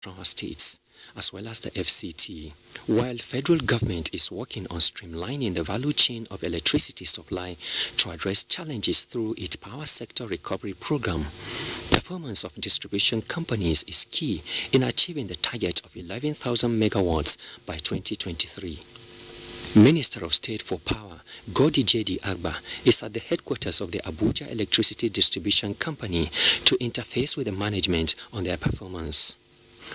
from our states, as well as the FCT, while federal government is working on streamlining the value chain of electricity supply to address challenges through its power sector recovery program. Performance of distribution companies is key in achieving the target of 11,000 megawatts by 2023. Minister of State for Power, Godi J.D. Agba, is at the headquarters of the Abuja Electricity Distribution Company to interface with the management on their performance.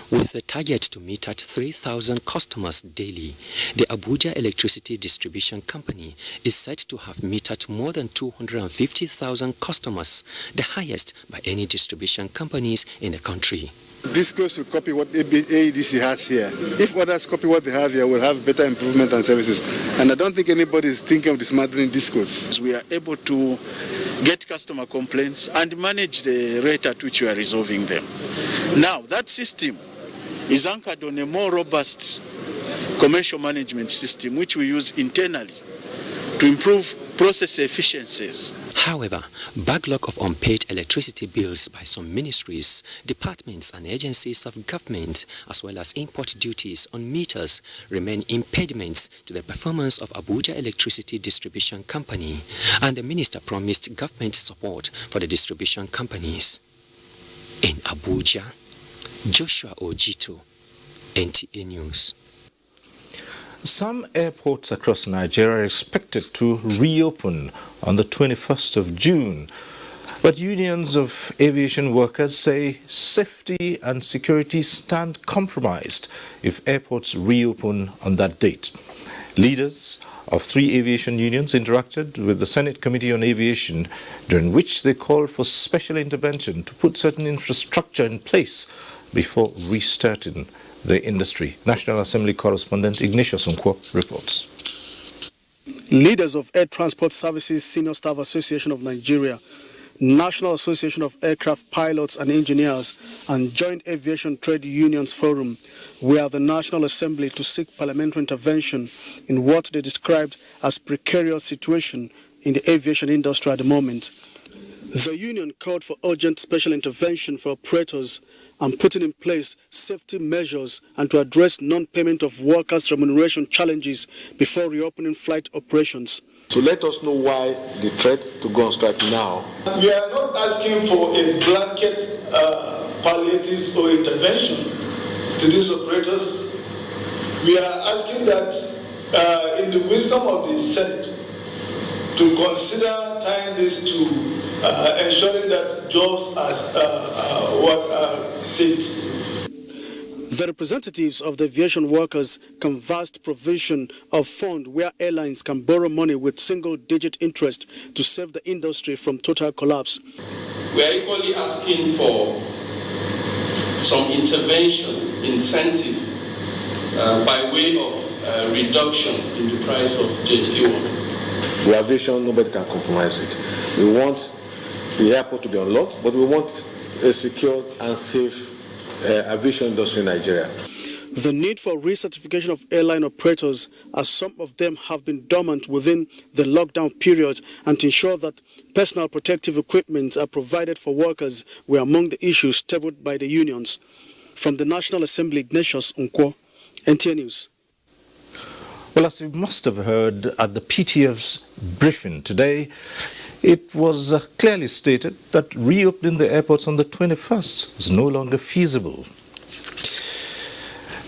With the target to meet at 3,000 customers daily, the Abuja Electricity Distribution Company is set to have metered more than 250,000 customers, the highest by any distribution companies in the country. This goes to copy what AEDC has here. If others copy what they have here, we'll have better improvement and services. And I don't think anybody is thinking of dismantling discos. We are able to get customer complaints and manage the rate at which we are resolving them. Now, that system is anchored on a more robust commercial management system, which we use internally to improve process efficiencies. However, backlog of unpaid electricity bills by some ministries, departments and agencies of government, as well as import duties on meters, remain impediments to the performance of Abuja Electricity Distribution Company, and the minister promised government support for the distribution companies. In Abuja, Joshua Ojito, NTA News. Some airports across Nigeria are expected to reopen on the 21st of June, but unions of aviation workers say safety and security stand compromised if airports reopen on that date. Leaders of 3 aviation unions interacted with the Senate Committee on Aviation, during which they called for special intervention to put certain infrastructure in place before restarting the industry. National Assembly correspondent Ignatius Nkwo reports. Leaders of Air Transport Services Senior Staff Association of Nigeria, National Association of Aircraft Pilots and Engineers, and Joint Aviation Trade Unions Forum were at the National Assembly to seek parliamentary intervention in what they described as precarious situation in the aviation industry at the moment. The union called for urgent special intervention for operators and putting in place safety measures and to address non-payment of workers' remuneration challenges before reopening flight operations. So let us know why the threat to go on strike now. We are not asking for a blanket palliatives or intervention to these operators. We are asking that in the wisdom of the Senate to consider tying this to ensuring that jobs are saved. The representatives of the aviation workers canvassed provision of fund where airlines can borrow money with single-digit interest to save the industry from total collapse. We are equally asking for some intervention, incentive, by way of reduction in the price of jet fuel. The aviation, nobody can compromise it. We want the airport to be unlocked, but we want a secure and safe aviation industry in Nigeria. The need for recertification of airline operators, as some of them have been dormant within the lockdown period, and to ensure that personal protective equipment are provided for workers were among the issues tabled by the unions. From the National Assembly, Ignatius Nkwo, NTA News. Well, as you must have heard at the PTF's briefing today, it was clearly stated that reopening the airports on the 21st was no longer feasible.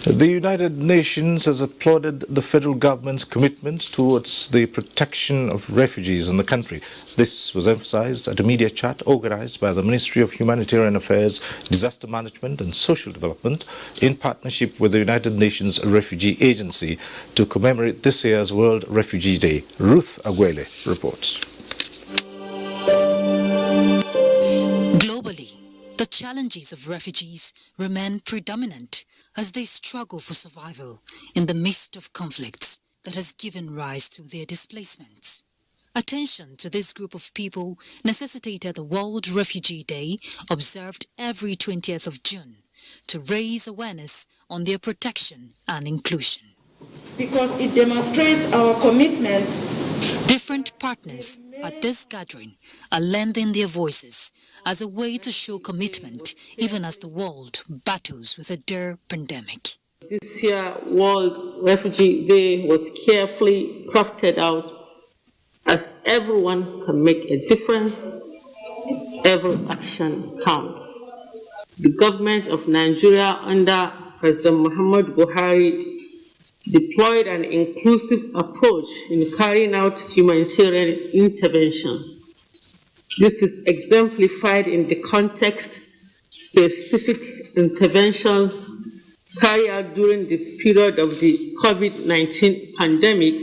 The United Nations has applauded the federal government's commitment towards the protection of refugees in the country. This was emphasized at a media chat organized by the Ministry of Humanitarian Affairs, Disaster Management and Social Development in partnership with the United Nations Refugee Agency to commemorate this year's World Refugee Day. Ruth Agwele reports. Globally, the challenges of refugees remain predominant as they struggle for survival in the midst of conflicts that has given rise to their displacements. Attention to this group of people necessitated the World Refugee Day, observed every 20th of June, to raise awareness on their protection and inclusion. Because it demonstrates our commitment. Different partners at this gathering are lending their voices as a way to show commitment even as the world battles with a dire pandemic. This year World Refugee Day was carefully crafted out as everyone can make a difference, every action counts. The government of Nigeria under President Muhammadu Buhari deployed an inclusive approach in carrying out humanitarian interventions. This is exemplified in the context-specific interventions carried out during the period of the COVID-19 pandemic,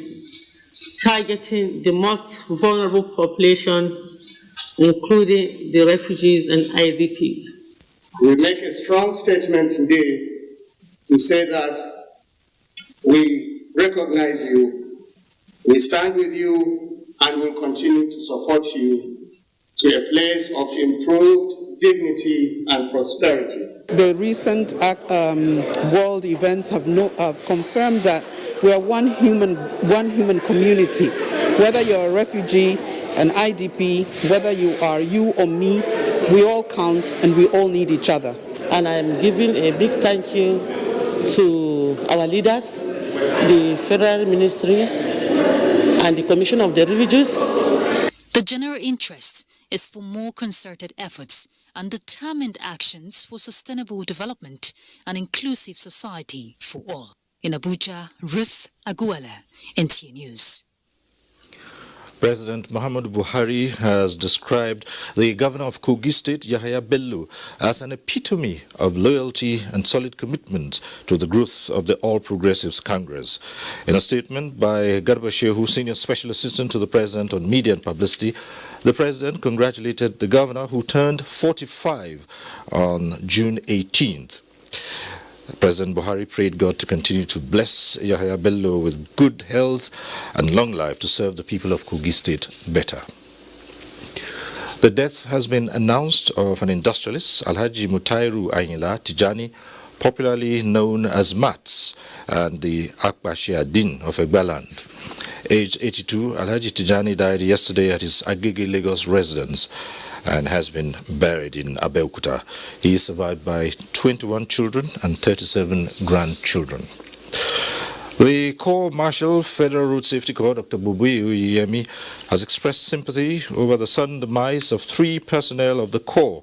targeting the most vulnerable population, including the refugees and IDPs. We make a strong statement today to say that we recognize you, we stand with you, and will continue to support you to a place of improved dignity and prosperity. The recent world events have confirmed that we are one human community. Whether you're a refugee, an IDP, whether you are you or me, we all count and we all need each other. And I'm giving a big thank you to our leaders, the Federal Ministry and the Commission of the Refugees. The general interest is for more concerted efforts and determined actions for sustainable development and inclusive society for all. In Abuja, Ruth Aguela, NTA News. President Muhammadu Buhari has described the governor of Kogi State, Yahaya Bello, as an epitome of loyalty and solid commitment to the growth of the All Progressives Congress. In a statement by Garba Shehu, Senior Special Assistant to the President on Media and Publicity, the President congratulated the governor, who turned 45 on June 18th. President Buhari prayed God to continue to bless Yahaya Bello with good health and long life to serve the people of Kogi State better. The death has been announced of an industrialist, Alhaji Mutairu Ainila Tijani, popularly known as Mats, and the Akbashi Adin of Egbaland. Aged 82, Alhaji Tijani died yesterday at his Agege, Lagos residence and has been buried in Abeokuta. He is survived by 21 children and 37 grandchildren. The Corps Marshal, Federal Road Safety Corps, Dr. Bubuyi Uyemi, has expressed sympathy over the sudden demise of 3 personnel of the Corps,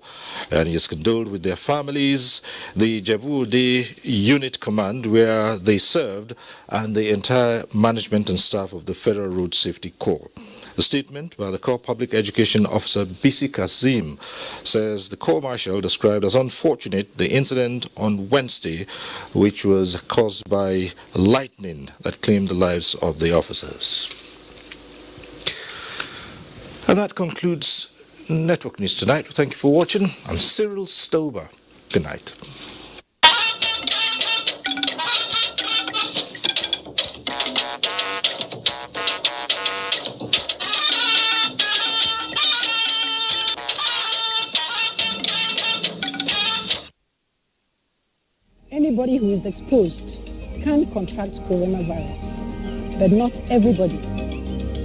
and he has condoled with their families, the Jebu-Ode Unit Command where they served, and the entire management and staff of the Federal Road Safety Corps. The statement by the Corps Public Education Officer Bisi Kazim says the Corps Marshal described as unfortunate the incident on Wednesday, which was caused by lightning that claimed the lives of the officers. And that concludes Network News tonight. Thank you for watching. I'm Cyril Stober. Good night. Anybody who is exposed can contract coronavirus, but not everybody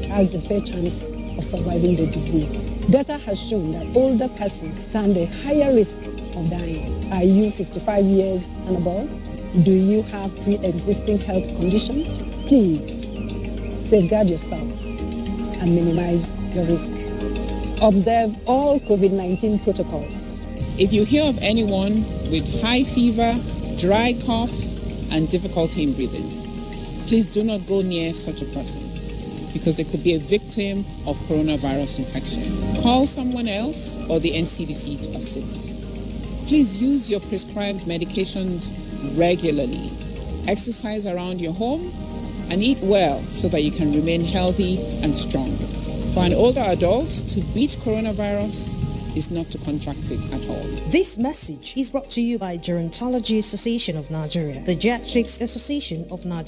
has a fair chance of surviving the disease. Data has shown that older persons stand a higher risk of dying. Are you 55 years and above? Do you have pre-existing health conditions? Please safeguard yourself and minimize your risk. Observe all COVID-19 protocols. If you hear of anyone with high fever, dry cough, and difficulty in breathing, please do not go near such a person because they could be a victim of coronavirus infection. Call someone else or the NCDC to assist. Please use your prescribed medications regularly. Exercise around your home and eat well so that you can remain healthy and strong. For an older adult, to beat coronavirus is not to contract it at all. This message is brought to you by Gerontology Association of Nigeria, the Geriatrics Association of Nigeria.